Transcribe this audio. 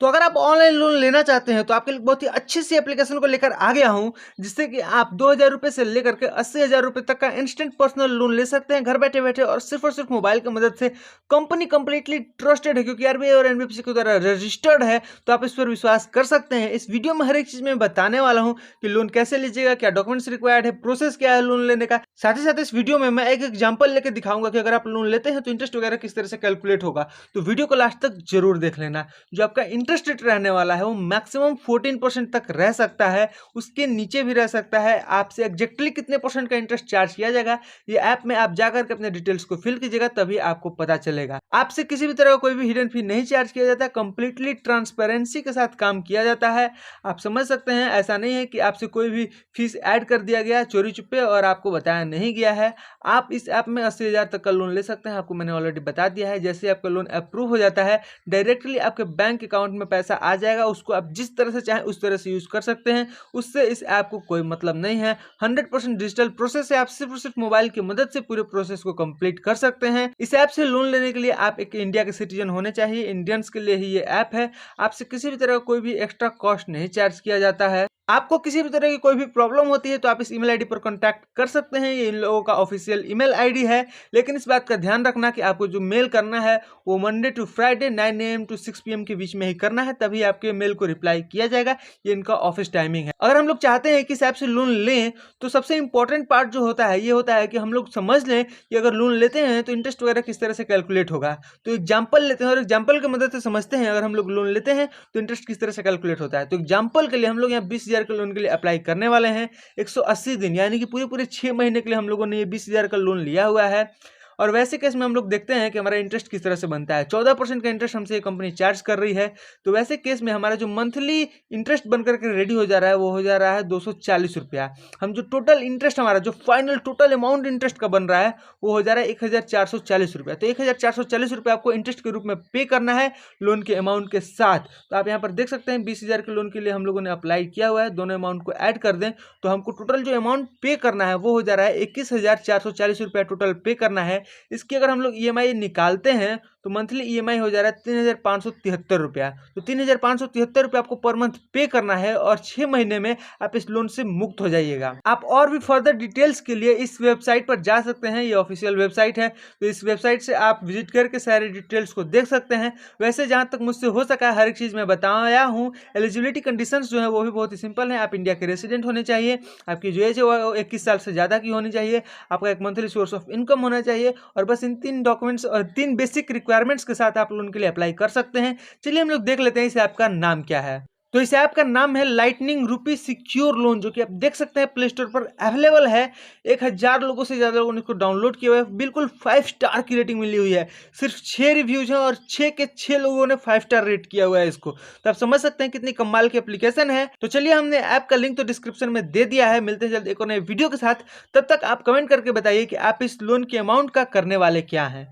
तो अगर आप ऑनलाइन लोन लेना चाहते हैं तो आपके लिए बहुत ही अच्छी सी एप्लीकेशन को लेकर आ गया हूं, जिससे कि आप 2,000 रुपए से लेकर के 80,000 रुपए तक का इंस्टेंट पर्सनल लोन ले सकते हैं घर बैठे बैठे और सिर्फ मोबाइल की मदद से। कंपनी कंप्लीटली ट्रस्टेड है क्योंकि आरबीआई और एनबीएफसी के द्वारा रजिस्टर्ड है, तो आप इस पर विश्वास कर सकते हैं। इस वीडियो में हर एक चीज मैं बताने वाला हूँ कि लोन कैसे लीजिएगा, क्या डॉक्यूमेंट्स रिक्वायर्ड है, प्रोसेस क्या है लोन लेने का। साथ ही साथ इस वीडियो में मैं एक एग्जाम्पल लेकर दिखाऊंगा कि अगर आप लोन लेते हैं तो इंटरेस्ट वगैरह किस तरह से कैलकुलेट होगा। तो वीडियो को लास्ट तक जरूर देख लेना। जो आपका इंटरेस्ट रेट रहने वाला है वो मैक्सिमम 14% तक रह सकता है, उसके नीचे भी रह सकता है। आपसे एग्जैक्टली कितने परसेंट का इंटरेस्ट चार्ज किया जाएगा ये ऐप में आप जाकर के अपने डिटेल्स को फिल कीजिएगा, तभी आपको पता चलेगा। आपसे किसी भी तरह का कोई भी हिडन फी नहीं चार्ज किया जाता, कंप्लीटली ट्रांसपेरेंसी के साथ काम किया जाता है। आप समझ सकते हैं, ऐसा नहीं है कि आपसे कोई भी फीस ऐड कर दिया गया चोरी चुप्पे और आपको बताया नहीं गया है। आप इस ऐप में 80,000 तक का लोन ले सकते हैं, आपको मैंने ऑलरेडी बता दिया है। जैसे आपका लोन अप्रूव हो जाता है, डायरेक्टली आपके बैंक अकाउंट में पैसा आ जाएगा, उसको आप जिस तरह से चाहें उस तरह से यूज कर सकते हैं। उससे इस ऐप को कोई मतलब नहीं है। 100% डिजिटल प्रोसेस है, आप सिर्फ और सिर्फ मोबाइल की मदद से पूरे प्रोसेस को कंप्लीट कर सकते हैं। इस ऐप से लोन लेने के लिए आप एक इंडिया के सिटीजन होने चाहिए, इंडियंस के लिए ही ये ऐप है। आपसे किसी भी तरह का कोई भी एक्स्ट्रा कॉस्ट नहीं चार्ज किया जाता है। आपको किसी भी तरह की कोई भी प्रॉब्लम होती है तो आप इस ईमेल आईडी पर कांटेक्ट कर सकते हैं, ये इन लोगों का ऑफिशियल ईमेल आईडी है। लेकिन इस बात का ध्यान रखना कि आपको जो मेल करना है वो Monday to Friday 9 AM to 6 PM के बीच में ही करना है, तभी आपके मेल को रिप्लाई किया जाएगा। ये इनका ऑफिस टाइमिंग है। अगर हम लोग चाहते हैं कि इस ऐप से लोन लें तो सबसे इंपॉर्टेंट पार्ट जो होता है ये होता है कि हम लोग समझ लें कि अगर लोन लेते हैं तो इंटरेस्ट वगैरह किस तरह से कैलकुलेट होगा। तो एग्जाम्पल लेते हैं और एग्जाम्पल की मदद से समझते हैं अगर हम लोग लोन लेते हैं तो इंटरेस्ट किस तरह से कैलकुलेट होता है। तो एग्जाम्पल के लिए हम लोग यहाँ 20,000 के लोन के लिए अप्लाई करने वाले हैं। 180 दिन यानी कि पूरे पूरे 6 महीने के लिए हम लोगों ने ये 20,000 का लोन लिया हुआ है। और वैसे केस में हम लोग देखते हैं कि हमारा इंटरेस्ट किस तरह से बनता है। 14% का इंटरेस्ट हमसे ये कंपनी चार्ज कर रही है। तो वैसे केस में हमारा जो मंथली इंटरेस्ट बनकर के रेडी हो जा रहा है वो हो जा रहा है 240 रुपया। हम जो टोटल इंटरेस्ट हमारा जो फाइनल टोटल अमाउंट इंटरेस्ट का बन रहा है वो हो जा रहा है 1,440 रुपया। तो 1,440 रुपया आपको इंटरेस्ट के रूप में पे करना है लोन के अमाउंट के साथ। तो आप यहाँ पर देख सकते हैं 20,000 के लोन के लिए हम लोगों ने अप्लाई किया हुआ है। दोनों अमाउंट को ऐड कर दें तो हमको टोटल जो अमाउंट पे करना है वो हो जा रहा है 21,440 रुपया टोटल पे करना है। इसकी अगर हम लोग ईएमआई निकालते हैं तो मंथली ईएमआई हो जा रहा है 3,573 रुपया। तो 3,573 रुपया आपको पर मंथ पे करना है और 6 महीने में आप इस लोन से मुक्त हो जाइएगा। आप और भी फर्दर डिटेल्स के लिए इस वेबसाइट पर जा सकते हैं, ये ऑफिशियल वेबसाइट है। तो इस वेबसाइट से आप विजिट करके सारे डिटेल्स को देख सकते हैं। वैसे जहां तक मुझसे हो सका हर एक चीज मैं बताया हूँ। एलिजिबिलिटी कंडीशंस जो है वो भी बहुत ही सिंपल है। आप इंडिया के रेसिडेंट होने चाहिए, आपकी जो एज है वो 21 साल से ज्यादा की होनी चाहिए, आपका एक मंथली सोर्स ऑफ इनकम होना चाहिए और बस इन 3 डॉक्यूमेंट्स और 3 बेसिक रिक्वायरमेंट्स के साथ आप लोन के लिए अप्लाई कर सकते हैं। चलिए हम लोग देख लेते हैं इस ऐप का नाम क्या है। तो इस ऐप का नाम है लाइटनिंग रूपी सिक्योर लोन, जो कि आप देख सकते हैं प्ले स्टोर पर अवेलेबल है। 1,000 लोगों से ज्यादा लोगों ने इसको डाउनलोड किया हुआ है। बिल्कुल 5 स्टार की रेटिंग मिली हुई है। सिर्फ 6 रिव्यूज हैं और 6 के 6 लोगों ने 5 स्टार रेट किया हुआ है इसको। तो आप समझ सकते हैं कितनी कमाल की एप्लीकेशन है। तो चलिए हमने ऐप का लिंक तो डिस्क्रिप्शन में दे दिया है। मिलते हैं जल्द एक और नए वीडियो के साथ। तब तक आप कमेंट करके बताइए कि आप इस लोन के अमाउंट का करने वाले क्या हैं।